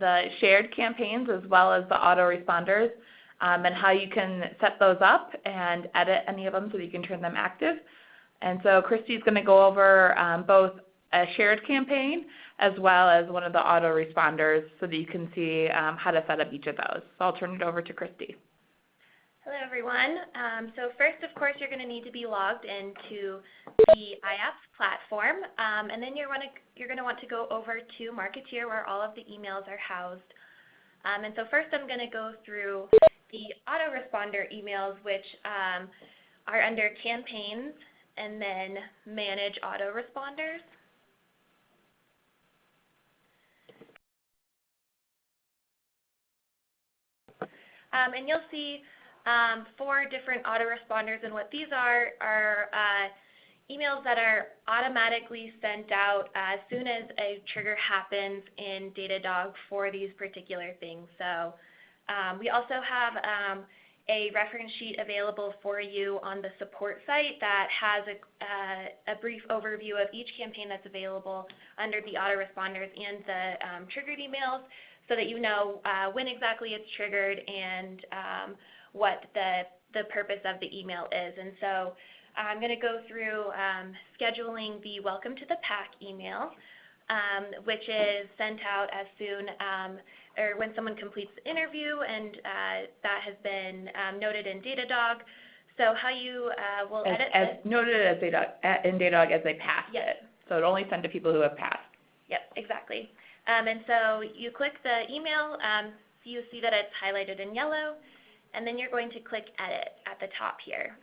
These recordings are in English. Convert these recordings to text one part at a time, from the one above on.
the shared campaigns as well as the autoresponders, and how you can set those up and edit any of them so that you can turn them active. And so Christy's going to go over both a shared campaign as well as one of the autoresponders so that you can see how to set up each of those. So I'll turn it over to Christy. Hello everyone. So first, of course, you're going to need to be logged into the iApps platform, and then you're going to want to go over to Marketeer where all of the emails are housed. And so first I'm going to go through the autoresponder emails, which are under campaigns and then manage autoresponders. And you'll see 4 different autoresponders, and what these are emails that are automatically sent out as soon as a trigger happens in Datadog for these particular things. So we also have a reference sheet available for you on the support site that has a brief overview of each campaign that's available under the autoresponders and the triggered emails, so that you know when exactly it's triggered and what the purpose of the email is. And so I'm going to go through scheduling the Welcome to the Pack email, which is sent out as soon or when someone completes the interview, and that has been noted in Datadog. So how you will edit as this. Noted in Datadog as they pass it. So it only send to people who have passed. Yep, exactly. And so you click the email, so you see that it's highlighted in yellow, and then you're going to click Edit at the top here.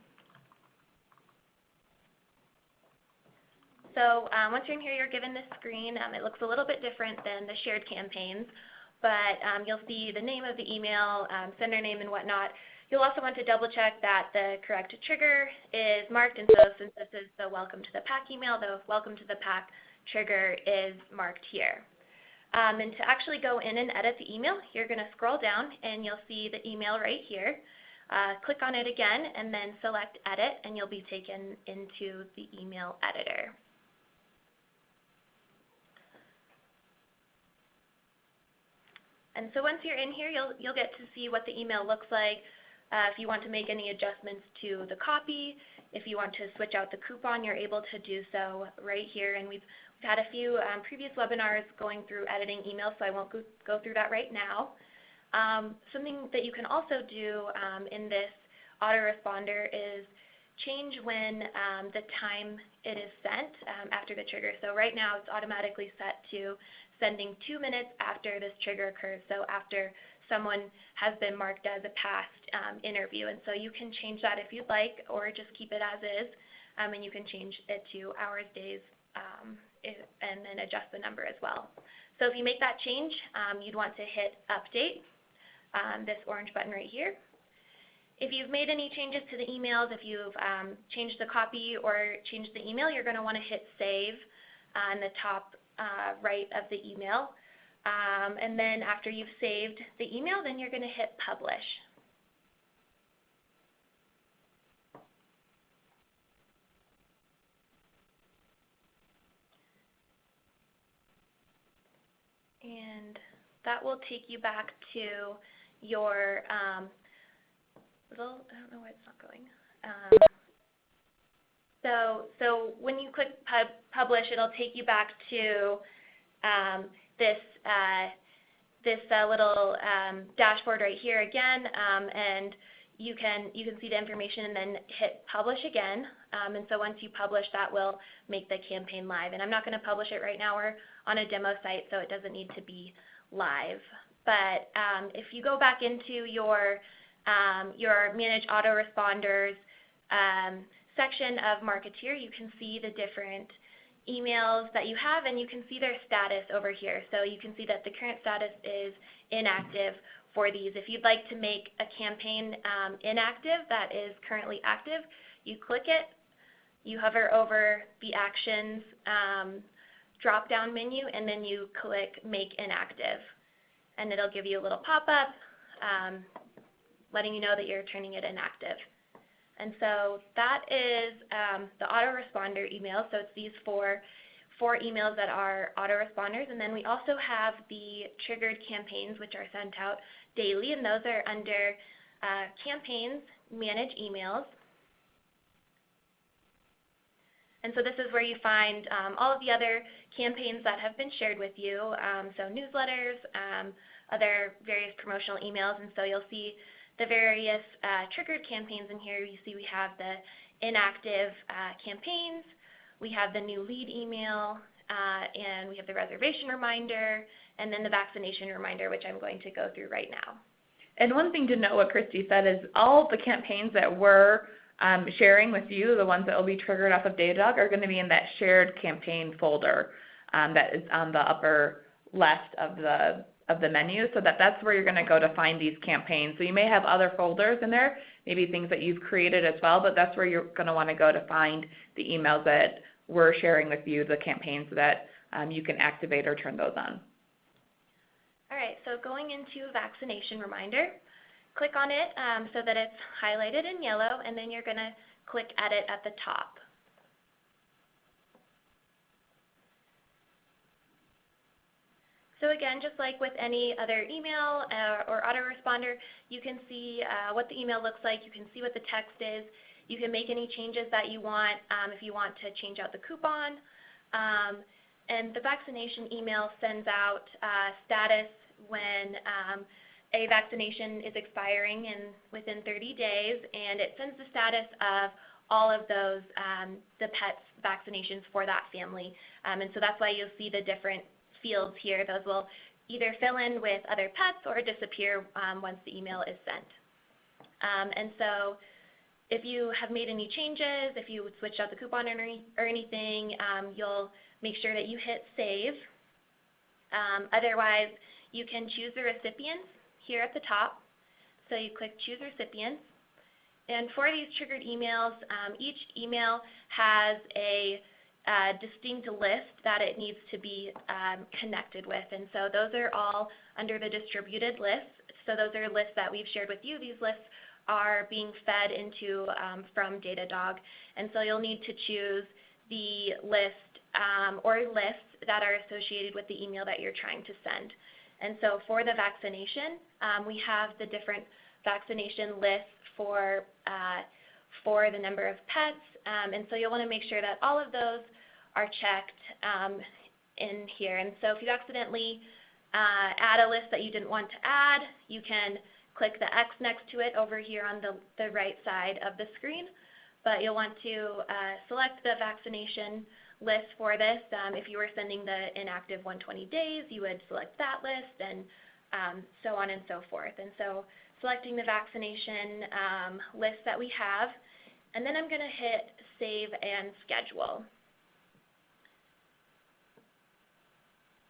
So once you're in here, you're given this screen. It looks a little bit different than the shared campaigns, but you'll see the name of the email, sender name, and whatnot. You'll also want to double check that the correct trigger is marked, and so since this is the Welcome to the Pack email, the Welcome to the Pack trigger is marked here. And to actually go in and edit the email, you're going to scroll down and you'll see the email right here. Click on it again and then select Edit, and you'll be taken into the email editor. And so once you're in here, you'll get to see what the email looks like. If you want to make any adjustments to the copy, if you want to switch out the coupon, you're able to do so right here. And we've had a few previous webinars going through editing emails, so I won't go through that right now. Something that you can also do in this autoresponder is change when the time it is sent after the trigger. So right now it's automatically set to sending 2 minutes after this trigger occurs, so after someone has been marked as a past interview. And so you can change that if you'd like, or just keep it as is, and you can change it to hours, days, and then adjust the number as well. So if you make that change, you'd want to hit Update, this orange button right here. If you've made any changes to the emails, if you've changed the copy or changed the email, you're going to want to hit Save on the top right of the email. And then after you've saved the email, then you're going to hit Publish. And that will take you back to your I don't know why it's not going. So when you click Publish, it'll take you back to this little dashboard right here again, and you can see the information and then hit Publish again. And so once you publish, that will make the campaign live. And I'm not going to publish it right now. We're on a demo site, so it doesn't need to be live. But if you go back into your Manage Autoresponders section of Marketeer, you can see the different emails that you have, and you can see their status over here. So you can see that the current status is inactive for these. If you'd like to make a campaign inactive that is currently active, you click it, you hover over the Actions drop-down menu, and then you click Make Inactive. And it'll give you a little pop-up letting you know that you're turning it inactive. And so that is the autoresponder email. So it's these four 4 emails that are autoresponders, and then we also have the triggered campaigns, which are sent out daily, and those are under campaigns, manage emails. And so this is where you find all of the other campaigns that have been shared with you, so newsletters, other various promotional emails, and so you'll see the various triggered campaigns in here. You see we have the inactive campaigns, we have the new lead email, and we have the reservation reminder, and then the vaccination reminder, which I'm going to go through right now. And one thing to note what Christy said is all of the campaigns that we're sharing with you, the ones that will be triggered off of Datadog, are going to be in that shared campaign folder that is on the upper left of the menu, so that's where you're going to go to find these campaigns. So you may have other folders in there, maybe things that you've created as well, but that's where you're going to want to go to find the emails that we're sharing with you, the campaigns, so that you can activate or turn those on. All right, so going into Vaccination Reminder, click on it so that it's highlighted in yellow, and then you're going to click Edit at the top. So again, just like with any other email or autoresponder, you can see what the email looks like, you can see what the text is, you can make any changes that you want if you want to change out the coupon. And the vaccination email sends out status when a vaccination is expiring within 30 days, and it sends the status of all of those, the pets vaccinations for that family. And so that's why you'll see the different fields here. Those will either fill in with other pets or disappear once the email is sent. And so if you have made any changes, if you switched out the coupon or anything, you'll make sure that you hit save. Otherwise, you can choose the recipients here at the top. So you click choose recipients. And for these triggered emails, each email has a distinct list that it needs to be connected with. And so those are all under the distributed lists. So those are lists that we've shared with you. These lists are being fed into from Datadog. And so you'll need to choose the list or lists that are associated with the email that you're trying to send. And so for the vaccination, we have the different vaccination lists for the number of pets. And so you'll want to make sure that all of those are checked in here. And so if you accidentally add a list that you didn't want to add, you can click the X next to it over here on the right side of the screen. But you'll want to select the vaccination list for this. If you were sending the inactive 120 days, you would select that list, and so on and so forth. And so selecting the vaccination list that we have, and then I'm going to hit save and schedule.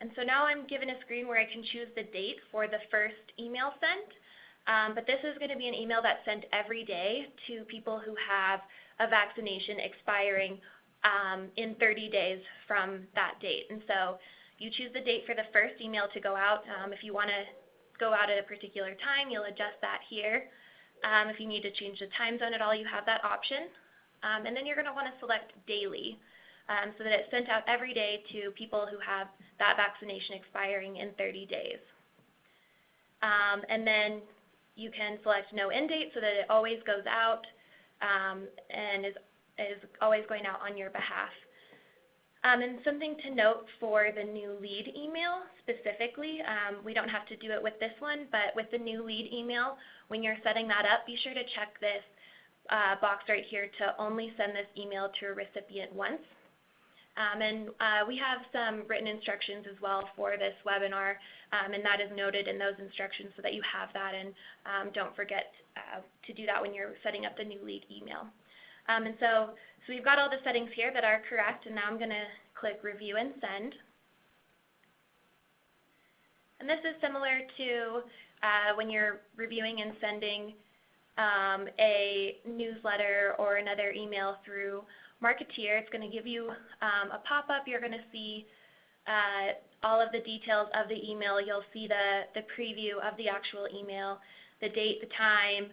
And so now I'm given a screen where I can choose the date for the first email sent. But this is going to be an email that's sent every day to people who have a vaccination expiring in 30 days from that date. And so you choose the date for the first email to go out. If you want to go out at a particular time, you'll adjust that here. If you need to change the time zone at all, you have that option. And then you're going to want to select daily so that it's sent out every day to people who have that vaccination expiring in 30 days. And then you can select no end date so that it always goes out and is always going out on your behalf. And something to note for the new lead email specifically, we don't have to do it with this one, but with the new lead email, when you're setting that up, be sure to check this box right here to only send this email to a recipient once. And we have some written instructions as well for this webinar, and that is noted in those instructions so that you have that, and don't forget to do that when you're setting up the new lead email. And so we've got all the settings here that are correct, and now I'm going to click Review and Send. And this is similar to when you're reviewing and sending a newsletter or another email through Marketeer. It's going to give you a pop-up. You're going to see all of the details of the email. You'll see the preview of the actual email, the date, the time,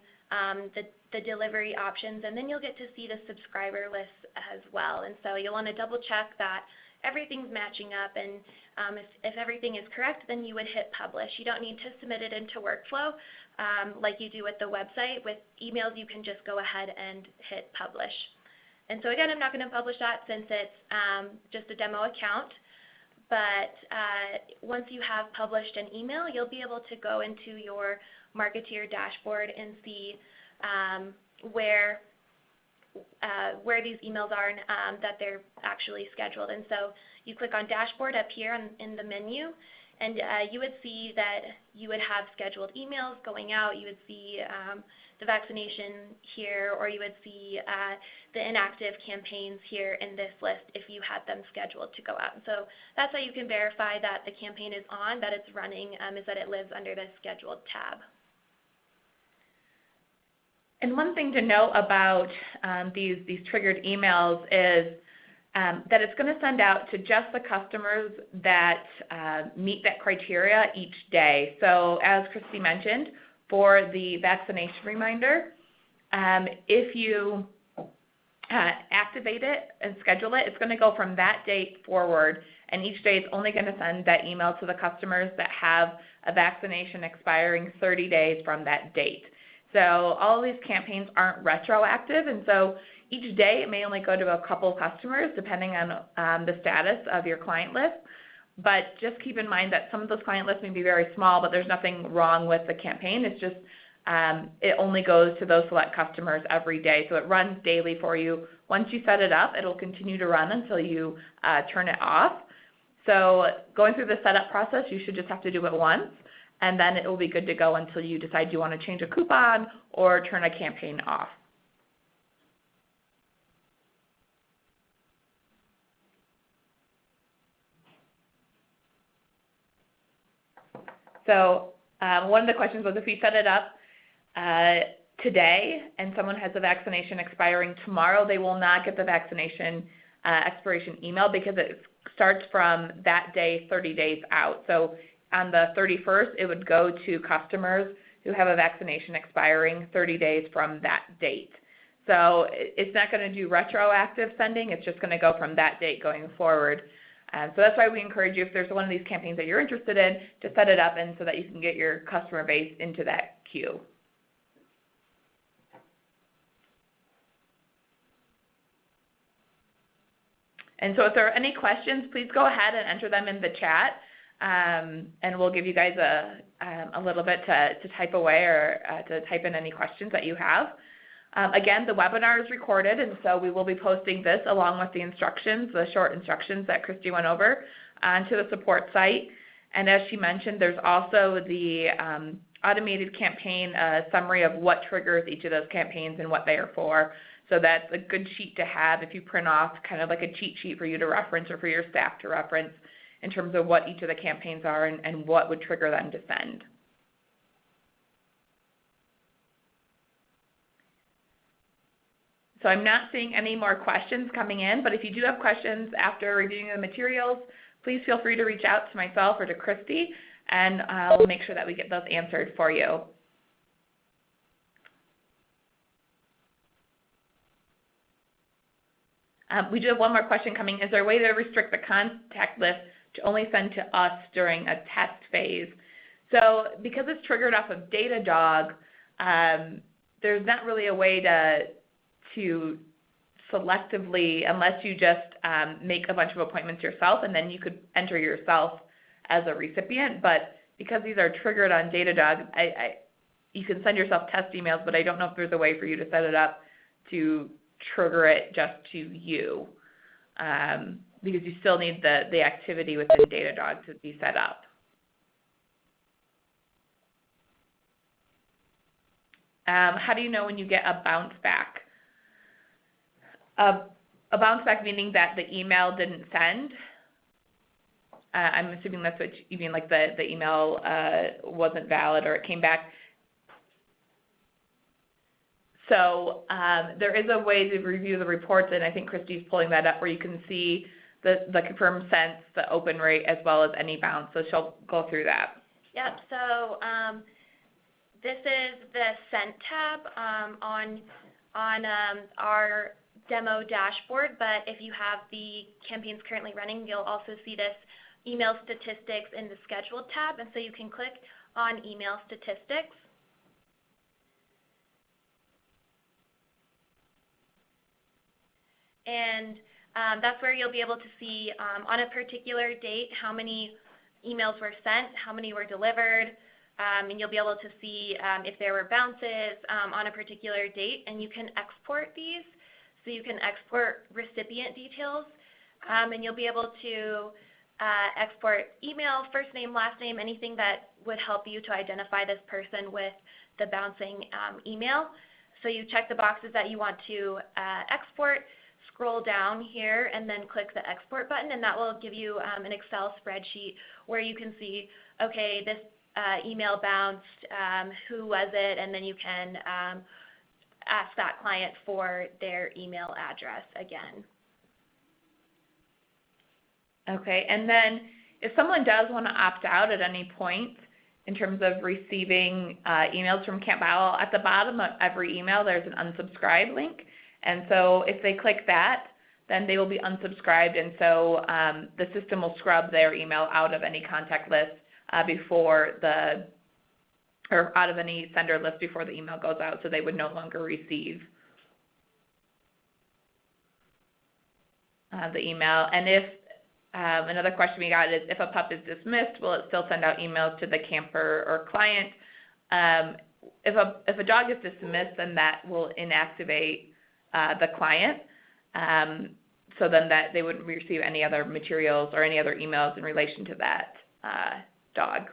the delivery options, and then you'll get to see the subscriber list as well. And so you'll want to double check that everything's matching up, and if everything is correct, then you would hit publish. You don't need to submit it into workflow like you do with the website. With emails, you can just go ahead and hit publish. And so again, I'm not going to publish that since it's just a demo account. But once you have published an email, you'll be able to go into your Marketeer dashboard and see where these emails are and that they're actually scheduled. And so you click on Dashboard up here in the menu, and you would see that you would have scheduled emails going out. You would see the vaccination here, or you would see the inactive campaigns here in this list if you had them scheduled to go out. And so that's how you can verify that the campaign is on, that it's running, is that it lives under the Scheduled tab. And one thing to note about these triggered emails is that it's going to send out to just the customers that meet that criteria each day. So as Christy mentioned, for the vaccination reminder, if you activate it and schedule it, it's going to go from that date forward, and each day it's only going to send that email to the customers that have a vaccination expiring 30 days from that date. So all of these campaigns aren't retroactive, and so each day it may only go to a couple customers depending on the status of your client list. But just keep in mind that some of those client lists may be very small, but there's nothing wrong with the campaign. It's just it only goes to those select customers every day. So it runs daily for you. Once you set it up, it'll continue to run until you turn it off. So going through the setup process, you should just have to do it once, and then it will be good to go until you decide you want to change a coupon or turn a campaign off. So one of the questions was, if you set it up today and someone has a vaccination expiring tomorrow, they will not get the vaccination expiration email because it starts from that day 30 days out. So on the 31st, it would go to customers who have a vaccination expiring 30 days from that date. So it's not going to do retroactive sending. It's just going to go from that date going forward. So that's why we encourage you, if there's one of these campaigns that you're interested in, to set it up and so that you can get your customer base into that queue. And so if there are any questions, please go ahead and enter them in the chat, and we'll give you guys a little bit to type away or to type in any questions that you have. Again, the webinar is recorded, and so we will be posting this along with the instructions, the short instructions that Christy went over, onto the support site. And as she mentioned, there's also the automated campaign summary of what triggers each of those campaigns and what they are for. So that's a good sheet to have if you print off, kind of like a cheat sheet for you to reference or for your staff to reference in terms of what each of the campaigns are and what would trigger them to send. So I'm not seeing any more questions coming in, but if you do have questions after reviewing the materials, please feel free to reach out to myself or to Christy, and we'll make sure that we get those answered for you. We do have one more question coming. Is there a way to restrict the contact list to only send to us during a test phase? So because it's triggered off of Datadog, there's not really a way to selectively, unless you just make a bunch of appointments yourself, and then you could enter yourself as a recipient. But because these are triggered on Datadog, you can send yourself test emails, but I don't know if there's a way for you to set it up to trigger it just to you, because you still need the activity within Datadog to be set up. How do you know when you get a bounce back? A bounce back meaning that the email didn't send. I'm assuming that's what you mean, like the email wasn't valid or it came back. So there is a way to review the reports, and I think Christy's pulling that up, where you can see the confirmed sends, the open rate, as well as any bounce. So she'll go through that. Yep. So this is the sent tab on our demo dashboard, but if you have the campaigns currently running, you'll also see this email statistics in the scheduled tab, and so you can click on email statistics. And that's where you'll be able to see on a particular date how many emails were sent, how many were delivered, and you'll be able to see if there were bounces on a particular date, and you can export these. So you can export recipient details, and you'll be able to export email, first name, last name, anything that would help you to identify this person with the bouncing email. So you check the boxes that you want to export, scroll down here, and then click the export button, and that will give you an Excel spreadsheet where you can see, okay, this email bounced, who was it, and then you can ask that client for their email address again. Okay, and then if someone does want to opt out at any point in terms of receiving emails from Camp Bowel, at the bottom of every email there's an unsubscribe link. And so if they click that, then they will be unsubscribed, and so the system will scrub their email out of any contact list or out of any sender list before the email goes out, so they would no longer receive the email. And if another question we got is, if a pup is dismissed, will it still send out emails to the camper or client? If a dog is dismissed, then that will inactivate the client, so then that they wouldn't receive any other materials or any other emails in relation to that dog.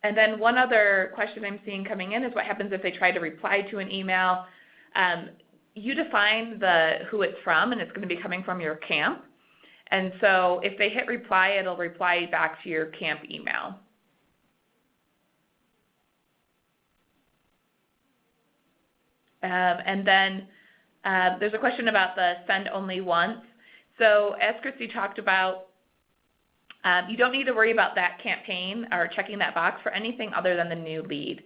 And then one other question I'm seeing coming in is what happens if they try to reply to an email. You define who it's from, and it's going to be coming from your camp. And so if they hit reply, it'll reply back to your camp email. And then there's a question about the send only once. So as Christy talked about, you don't need to worry about that campaign or checking that box for anything other than the new lead,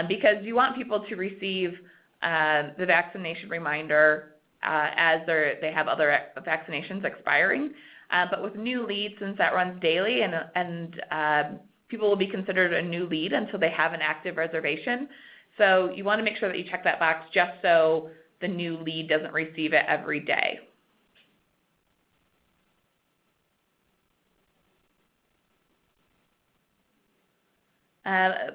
because you want people to receive the vaccination reminder as they have other vaccinations expiring. But with new leads, since that runs daily, and people will be considered a new lead until they have an active reservation. So you want to make sure that you check that box just so the new lead doesn't receive it every day.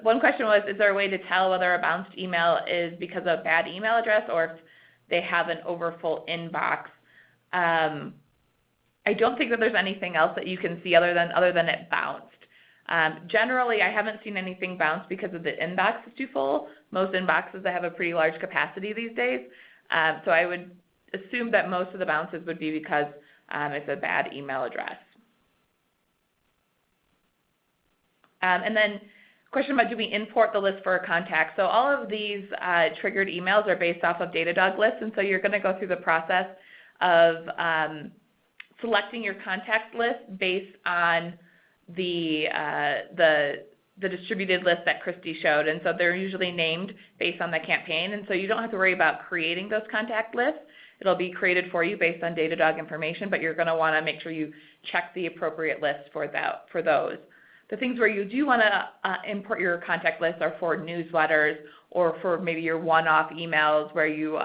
One question was, is there a way to tell whether a bounced email is because of a bad email address or if they have an overfull inbox? I don't think that there's anything else that you can see other than it bounced. Generally, I haven't seen anything bounce because of the inbox is too full. Most inboxes that have a pretty large capacity these days. So I would assume that most of the bounces would be because it's a bad email address. And then question about, do we import the list for a contact? So all of these triggered emails are based off of Datadog lists, and so you're going to go through the process of selecting your contact list based on the distributed list that Christy showed, and so they're usually named based on the campaign, and so you don't have to worry about creating those contact lists. It'll be created for you based on Datadog information, but you're going to want to make sure you check the appropriate lists for those. The things where you do want to import your contact list are for newsletters or for maybe your one-off emails where you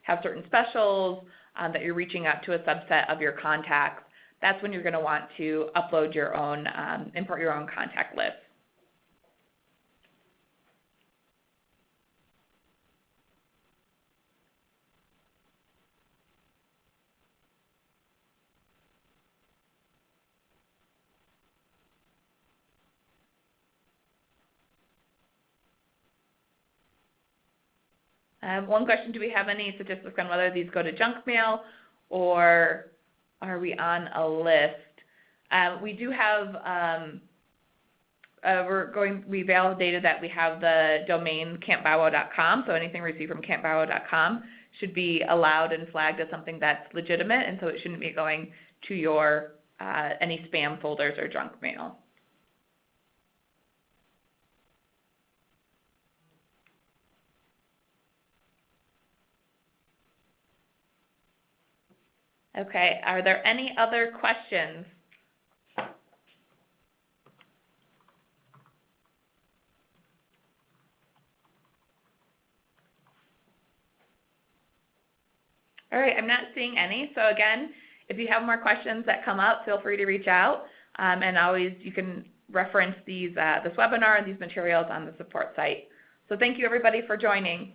have certain specials that you're reaching out to a subset of your contacts. That's when you're going to want to upload your own, import your own contact list. One question, do we have any statistics on whether these go to junk mail or are we on a list? We do have we validated that we have the domain campbauer.com, so anything received from campbauer.com should be allowed and flagged as something that's legitimate, and so it shouldn't be going to your any spam folders or junk mail. Okay, are there any other questions? All right, I'm not seeing any. So again, if you have more questions that come up, feel free to reach out. And always you can reference these this webinar and these materials on the support site. So thank you everybody for joining.